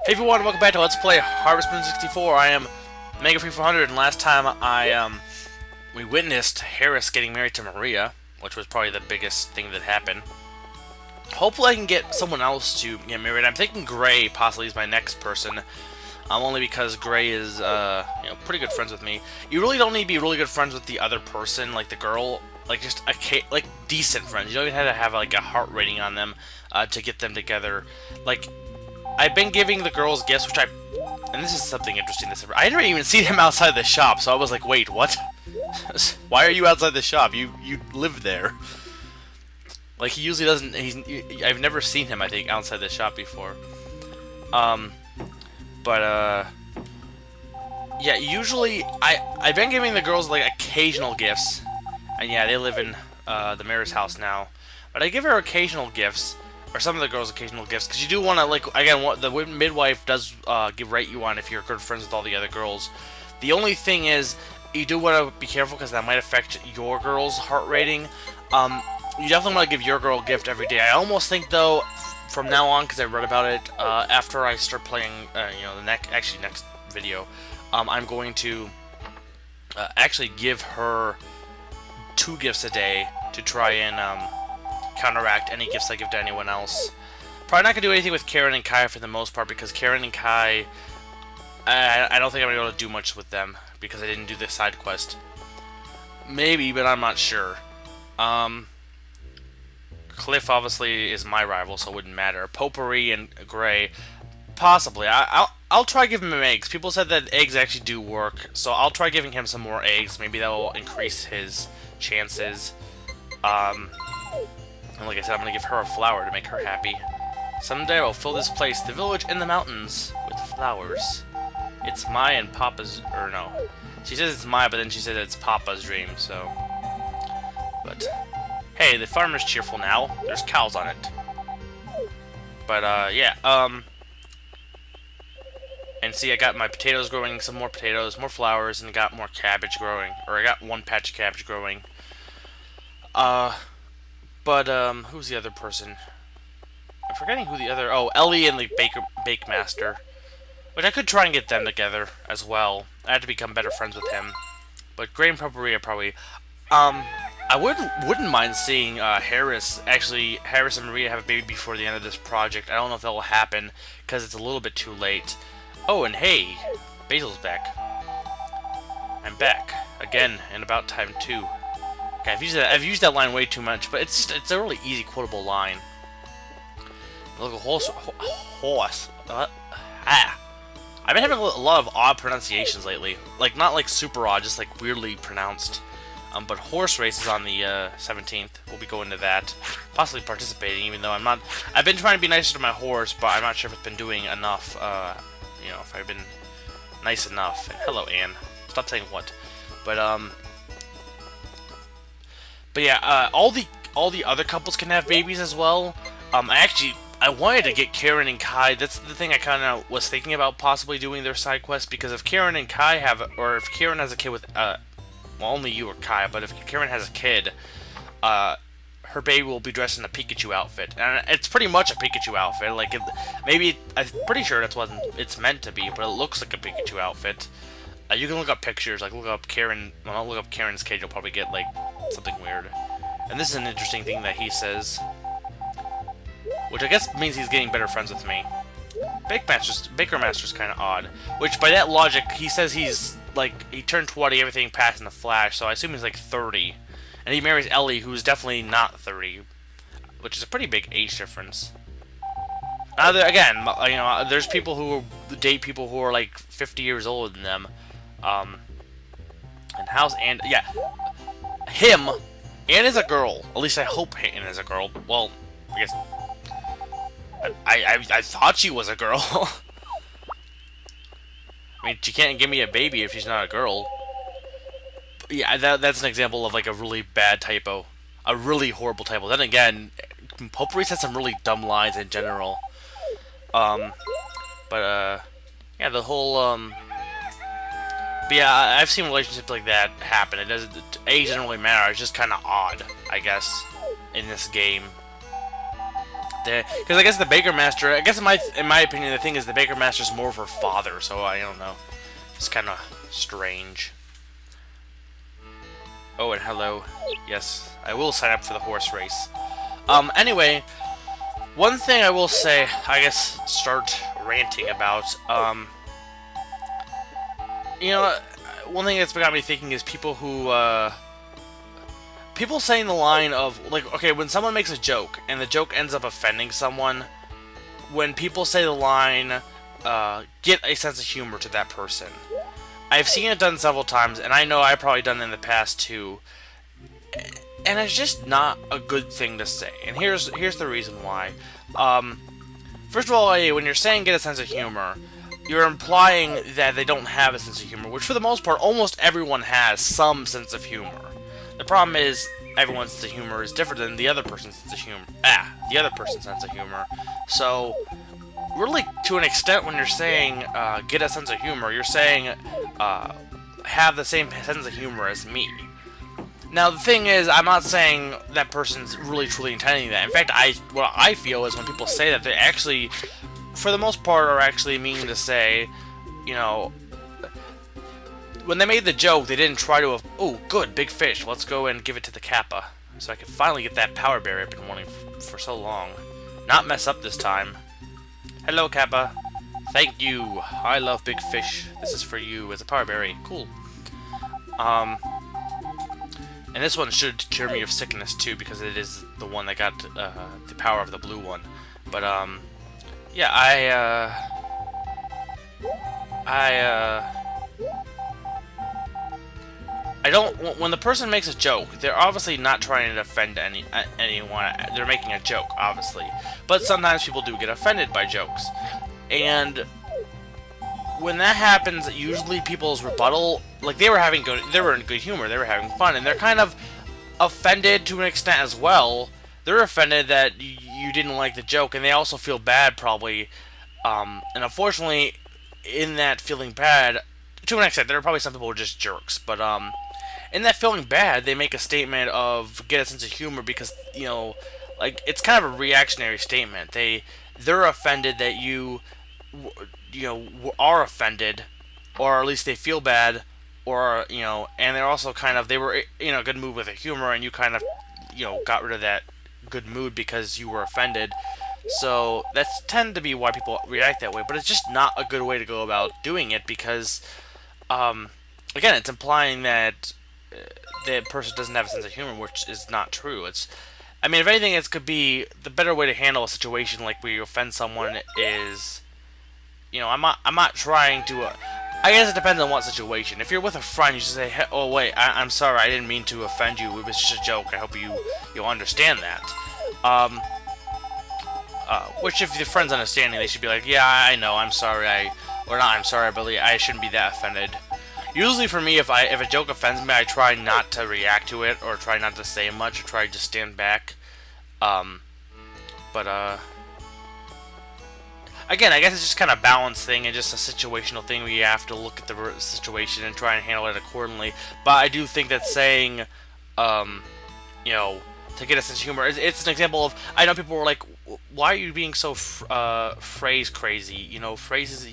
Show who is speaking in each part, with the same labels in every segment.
Speaker 1: Hey everyone, welcome back to Let's Play Harvest Moon 64. I am Mega Free 400, and last time we witnessed Harris getting married to Maria, which was probably the biggest thing that happened. Hopefully I can get someone else to get married. I'm thinking Gray possibly is my next person, only because Gray is pretty good friends with me. You really don't need to be really good friends with the other person, like the girl, like just decent friends. You don't even have to have like a heart rating on them to get them together. Like, I've been giving the girls gifts, and this is something interesting I didn't even see him outside the shop, so I was like, wait, what? Why are you outside the shop? You live there. Like, he usually doesn't, I've never seen him, I think, outside the shop before. Yeah, usually, I've been giving the girls, like, occasional gifts, and yeah, they live in, the mayor's house now, but I give her occasional gifts, or some of the girls occasional gifts, because you do want to, like, again, the midwife does rate you on if you're good friends with all the other girls. The only thing is, you do want to be careful, because that might affect your girl's heart rating. You definitely want to give your girl a gift every day. I almost think, though, from now on, because I read about it, after I start playing, the next video, I'm going to actually give her 2 gifts a day to try and, counteract any gifts I give to anyone else. Probably not going to do anything with Karen and Kai for the most part, because Karen and Kai, I don't think I'm going to be able to do much with them, because I didn't do the side quest. Maybe, but I'm not sure. Cliff obviously is my rival, so it wouldn't matter. Potpourri and Gray, possibly. I'll try giving him eggs. People said that eggs actually do work, so I'll try giving him some more eggs. Maybe that will increase his chances. And like I said, I'm going to give her a flower to make her happy. Someday I'll fill this place, the village in the mountains, with flowers. It's my and Papa's, or no. She says it's my, but then she said it's Papa's dream, so. But, hey, the farmer's cheerful now. There's cows on it. But, yeah, and see, I got my potatoes growing, some more potatoes, more flowers, and got more cabbage growing. Or I got 1 patch of cabbage growing. But, who's the other person? I'm forgetting who the other... Oh, Ellie and the Bake Master. Which I could try and get them together as well. I had to become better friends with him. But Gray and Potpourri are probably... I wouldn't mind seeing, Harris and Maria have a baby before the end of this project. I don't know if that will happen, because it's a little bit too late. Oh, and hey, Basil's back. I'm back. Again, in about time, too. Okay, I've used that line way too much, but it's a really easy quotable line. Look, a horse. I've been having a lot of odd pronunciations lately. Like, not like super odd, just like weirdly pronounced. But horse race is on the 17th. We'll be going to that, possibly participating, even though I'm not. I've been trying to be nicer to my horse, but I'm not sure if it's been doing enough. If I've been nice enough. And hello, Anne. Stop saying what. But yeah, all the other couples can have babies as well. I wanted to get Karen and Kai. That's the thing I kind of was thinking about possibly doing their side quest, because if Karen and Kai have, or if Karen has a kid with, well, only you or Kai, but if Karen has a kid, her baby will be dressed in a Pikachu outfit, and it's pretty much a Pikachu outfit. Like, I'm pretty sure that's what it's meant to be, but it looks like a Pikachu outfit. You can look up pictures, like look up Karen. Well, I'll look up Karen's kid. You'll probably get like something weird. And this is an interesting thing that he says, which I guess means he's getting better friends with me. Baker Master's kind of odd. Which, by that logic, he says he's like he turned 20, everything passed in a flash. So I assume he's like 30, and he marries Ellie, who's definitely not 30, which is a pretty big age difference. Again, there's people who date people who are like 50 years older than them. And yeah, him, Anne is a girl. At least I hope Anne is a girl. Well, I guess I thought she was a girl. I mean, she can't give me a baby if she's not a girl. But yeah, that's an example of like a really bad typo, a really horrible typo. Then again, Potpourri said some really dumb lines in general. Yeah, the whole, but yeah, I've seen relationships like that happen. Age doesn't really matter, it's just kind of odd, I guess, in this game. Because I guess the Baker Master, I guess in my opinion, the thing is the Baker Master's more of her father, so I don't know. It's kind of strange. Oh, and hello. Yes, I will sign up for the horse race. Anyway, one thing I will say, I guess, start ranting about, you know, one thing that's got me thinking is people who, people saying the line of, like, okay, when someone makes a joke, and the joke ends up offending someone, when people say the line, get a sense of humor to that person. I've seen it done several times, and I know I've probably done it in the past too. And it's just not a good thing to say. And here's the reason why. First of all, when you're saying get a sense of humor, you're implying that they don't have a sense of humor, which for the most part, almost everyone has some sense of humor. The problem is, everyone's sense of humor is different than the other person's sense of humor. The other person's sense of humor. So, really, to an extent, when you're saying get a sense of humor, you're saying have the same sense of humor as me. Now, the thing is, I'm not saying that person's really truly intending that. In fact, what I feel is when people say that, they actually, for the most part, are actually meaning to say, you know, when they made the joke, they didn't try to, oh, good, big fish, let's go and give it to the Kappa, so I can finally get that power berry I've been wanting for so long. Not mess up this time. Hello, Kappa. Thank you. I love big fish. This is for you as a power berry. Cool. And this one should cure me of sickness too, because it is the one that got the power of the blue one. But yeah, I don't. When the person makes a joke, they're obviously not trying to offend anyone. They're making a joke, obviously. But sometimes people do get offended by jokes, and when that happens, usually people's rebuttal, like they were in good humor, they were having fun, and they're kind of offended to an extent as well. They're offended that you didn't like the joke, and they also feel bad probably. And unfortunately, in that feeling bad, to an extent, there are probably some people who are just jerks, but in that feeling bad, they make a statement of get a sense of humor because, you know, like, it's kind of a reactionary statement. They're offended that you are offended, or at least they feel bad, or, you know, and they're also kind of, they were in a good mood with the humor, and you kind of, you know, got rid of that good mood because you were offended. So that's tend to be why people react that way, but it's just not a good way to go about doing it because, again, it's implying that the person doesn't have a sense of humor, which is not true. I mean, if anything, it could be the better way to handle a situation like where you offend someone is, you know, I'm not trying to. I guess it depends on what situation. If you're with a friend, you should say, hey, "Oh wait, I'm sorry, I didn't mean to offend you. It was just a joke. I hope you'll understand that." Which, if the friend's understanding, they should be like, "Yeah, I know. I'm sorry. I'm sorry, but I shouldn't be that offended." Usually, for me, if a joke offends me, I try not to react to it, or try not to say much, or try to just stand back. Again, I guess it's just kind of a balance thing and just a situational thing where you have to look at the situation and try and handle it accordingly. But I do think that saying, you know, to get a sense of humor, it's an example of, I know people were like, why are you being so phrase crazy? You know, phrases,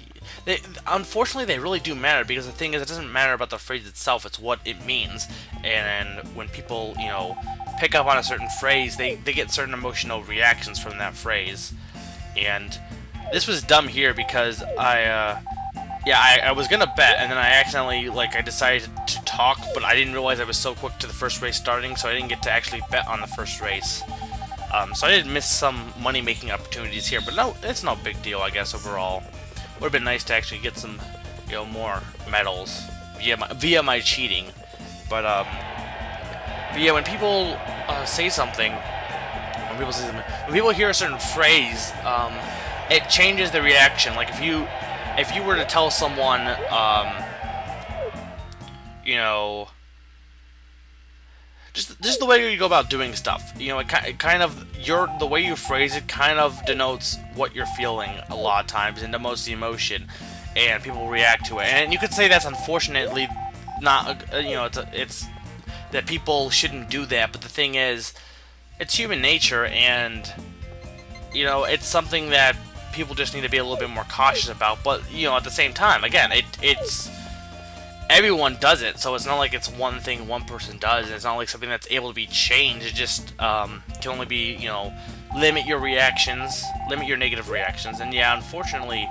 Speaker 1: unfortunately, they really do matter, because the thing is, it doesn't matter about the phrase itself, it's what it means. And when people, you know, pick up on a certain phrase, they get certain emotional reactions from that phrase. And this was dumb here because I was gonna bet, and then I accidentally, I decided to talk, but I didn't realize I was so quick to the first race starting, so I didn't get to actually bet on the first race. So I did miss some money-making opportunities here, but no, it's no big deal, I guess, overall. Would have been nice to actually get some, you know, more medals via my cheating. But yeah, when people say something, when people hear a certain phrase, it changes the reaction. Like, if you were to tell someone, you know, just the way you go about doing stuff, you know, it kind of, the way you phrase it kind of denotes what you're feeling a lot of times, and denotes the emotion, and people react to it. And you could say that's unfortunately not, you know, it's that people shouldn't do that, but the thing is, it's human nature, and you know, it's something that people just need to be a little bit more cautious about. But you know, at the same time, again, it's everyone does it, so it's not like it's one thing one person does. It's not like something that's able to be changed. It just can only be, you know, limit your reactions, limit your negative reactions. And yeah, unfortunately,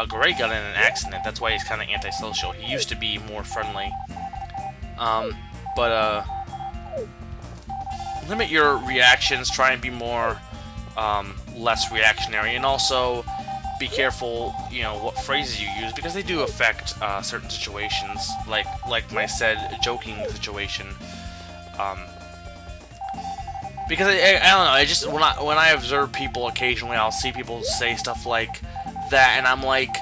Speaker 1: Gray got in an accident. That's why he's kind of antisocial. He used to be more friendly. But limit your reactions. Try and be more less reactionary, and also be careful, you know, what phrases you use, because they do affect certain situations, like my said joking situation. Because I don't know, I just when I observe people occasionally, I'll see people say stuff like that, and I'm like,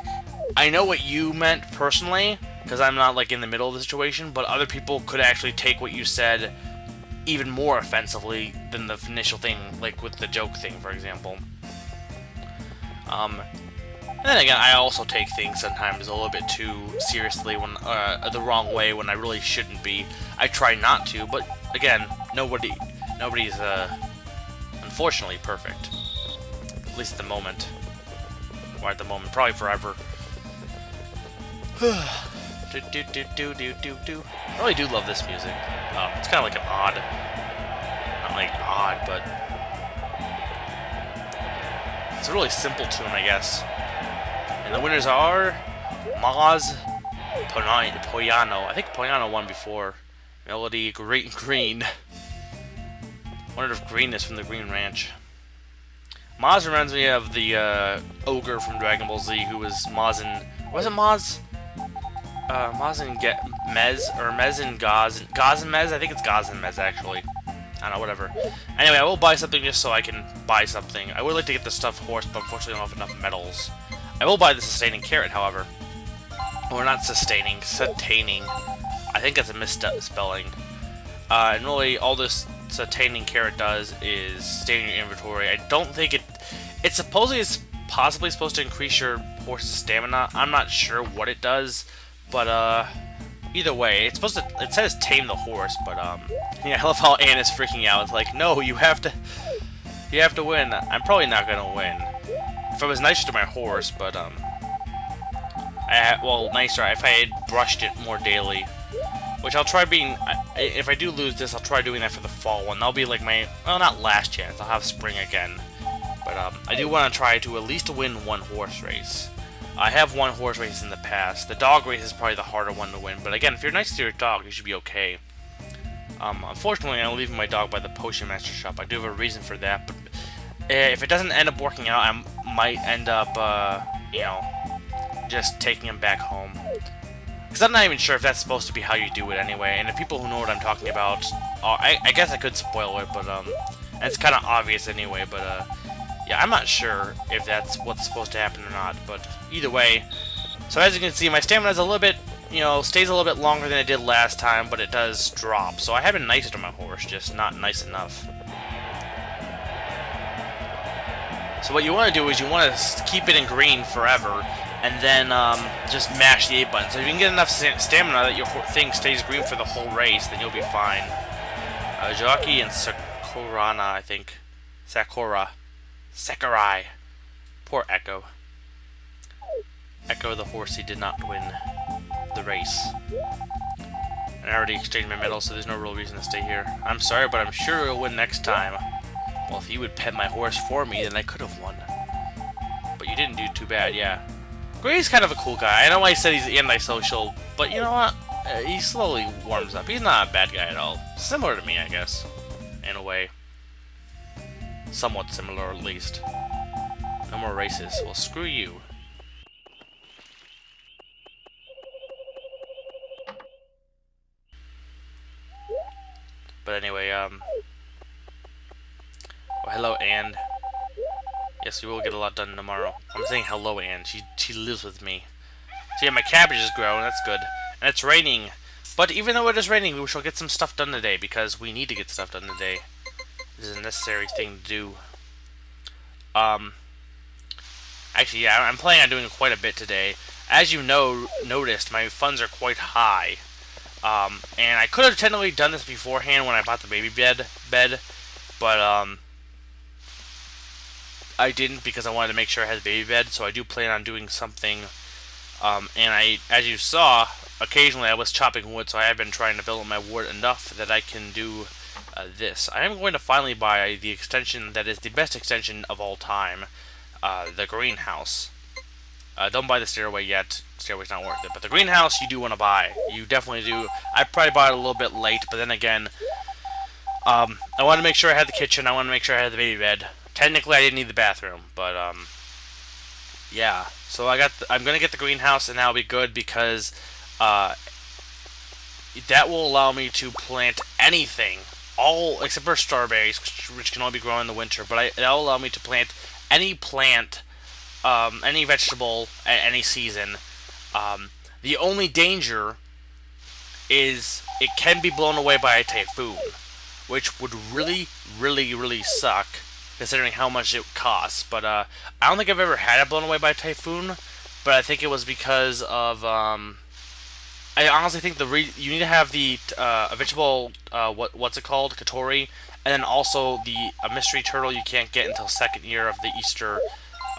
Speaker 1: I know what you meant personally, because I'm not like in the middle of the situation, but other people could actually take what you said even more offensively than the initial thing, like with the joke thing, for example. And then again, I also take things sometimes a little bit too seriously, when the wrong way, when I really shouldn't be. I try not to, but again, nobody's unfortunately perfect. At least at the moment. Or at the moment, probably forever. I really do love this music. It's kind of like an odd, not like odd, but it's a really simple tune, I guess. And the winners are Maz, Poyano. I think Poyano won before. Melody, Green. Wondered if Green is from the Green Ranch. Maz reminds me of the ogre from Dragon Ball Z, who was Mazin. Was it Maz? Mazin Mez, or Mez and Gaz and Mez? I think it's Gaz and Mez, actually. I don't know, whatever. Anyway, I will buy something just so I can buy something. I would like to get the stuffed horse, but unfortunately I don't have enough medals. I will buy the sustaining carrot, however. Or not sustaining, sustaining. I think that's a misspelling. And really, all this sustaining carrot does is stay in your inventory. I don't think it supposedly is possibly supposed to increase your horse's stamina. I'm not sure what it does, but either way, it's supposed to. It says tame the horse, but yeah, I love how Anne is freaking out. It's like, no, you have to win. I'm probably not gonna win. If I was nicer to my horse, but nicer if I had brushed it more daily. Which I'll try being. If I do lose this, I'll try doing that for the fall one. That'll be like my, well, not last chance. I'll have spring again. But I do want to try to at least win one horse race. I have won horse races in the past. The dog race is probably the harder one to win. But again, if you're nice to your dog, you should be okay. Unfortunately, I'm leaving my dog by the Potion Master shop. I do have a reason for that. But if it doesn't end up working out, I might end up, you know, just taking him back home. Because I'm not even sure if that's supposed to be how you do it anyway. And the people who know what I'm talking about, I guess I could spoil it, but and it's kind of obvious anyway. But yeah, I'm not sure if that's what's supposed to happen or not. But either way, so as you can see, my stamina is a little bit, you know, stays a little bit longer than it did last time, but it does drop. So I have been nicer to my horse, just not nice enough. So what you want to do is you want to keep it in green forever, and then just mash the A button. So if you can get enough stamina that your thing stays green for the whole race, then you'll be fine. Jockey and Sakurana, I think. Sakurai. Poor Echo. Echo the horsey did not win the race. And I already exchanged my medal, so there's no real reason to stay here. I'm sorry, but I'm sure he'll win next time. Well, if you would pet my horse for me, then I could have won. But you didn't do too bad, yeah. Gray's kind of a cool guy. I know I said he's antisocial, but you know what? He slowly warms up. He's not a bad guy at all. Similar to me, I guess. In a way. Somewhat similar, at least. No more races. Well, screw you. But anyway, oh, hello, Anne. Yes, we will get a lot done tomorrow. I'm saying hello, Anne. She lives with me. So yeah, my cabbage is growing. That's good. And it's raining. But even though it is raining, we shall get some stuff done today, because we need to get stuff done today. This is a necessary thing to do. Actually, yeah, I'm planning on doing quite a bit today. As you noticed, my funds are quite high. And I could have technically done this beforehand when I bought the baby bed, but, I didn't because I wanted to make sure I had the baby bed. So I do plan on doing something. And as you saw, occasionally I was chopping wood, so I have been trying to build up my wood enough that I can do this. I am going to finally buy the extension that is the best extension of all time, the greenhouse. Don't buy the stairway yet. Stairway's not worth it. But the greenhouse you do want to buy. You definitely do. I probably bought it a little bit late, but then again, I wanted to make sure I had the kitchen. I wanted to make sure I had the baby bed. Technically, I didn't need the bathroom, but yeah. So I'm gonna get the greenhouse, and that'll be good because that will allow me to plant anything, all except for strawberries, which can only be grown in the winter. But that'll allow me to plant any plant, any vegetable at any season. The only danger is it can be blown away by a typhoon, which would really, really, really suck, considering how much it costs. But I don't think I've ever had it blown away by a typhoon, but I think it was because of I honestly think you need to have the vegetable what's it called, Katori, and then also the mystery turtle you can't get until second year of the Easter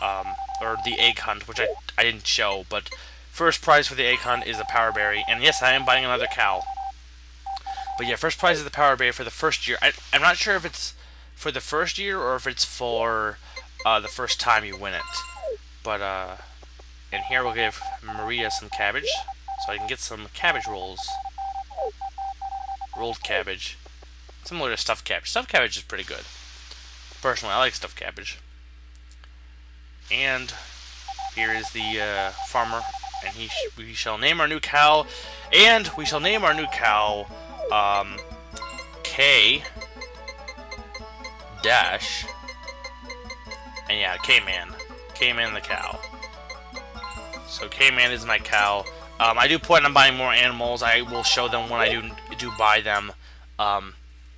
Speaker 1: or the egg hunt, which I didn't show, but first prize for the egg hunt is the power berry, and yes, I am buying another cow. But yeah, first prize is the power berry for the first year. I'm not sure if it's for the first year or if it's for the first time you win it. But and here we'll give Maria some cabbage, so I can get some cabbage rolls. Rolled cabbage. Similar to stuffed cabbage. Stuffed cabbage is pretty good. Personally, I like stuffed cabbage. And here is the farmer, and we shall name our new cow, and we shall name our new cow K dash, and yeah, K-Man. K-Man the cow. So K-Man is my cow. I do plan on buying more animals. I will show them when I do buy them.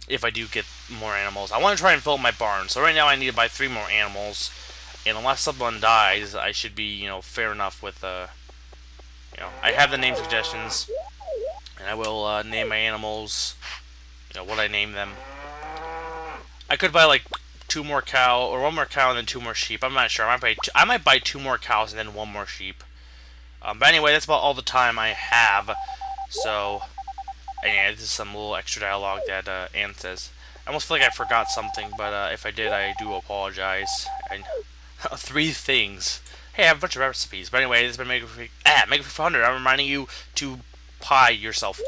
Speaker 1: If I do get more animals, I want to try and fill up my barn. So right now I need to buy 3 more animals, and unless someone dies, I should be, fair enough with I have the name suggestions, and I will name my animals. What I name them. I could buy like 2 more cow, or 1 more cow and then 2 more sheep. I'm not sure. I might buy 2 more cows and then 1 more sheep. But anyway, that's about all the time I have. So, yeah, this is some little extra dialogue that Anne says. I almost feel like I forgot something, but if I did, I do apologize. 3 things. Hey, I have a bunch of recipes. But anyway, this has been Mega 400. I'm reminding you to pie yourself.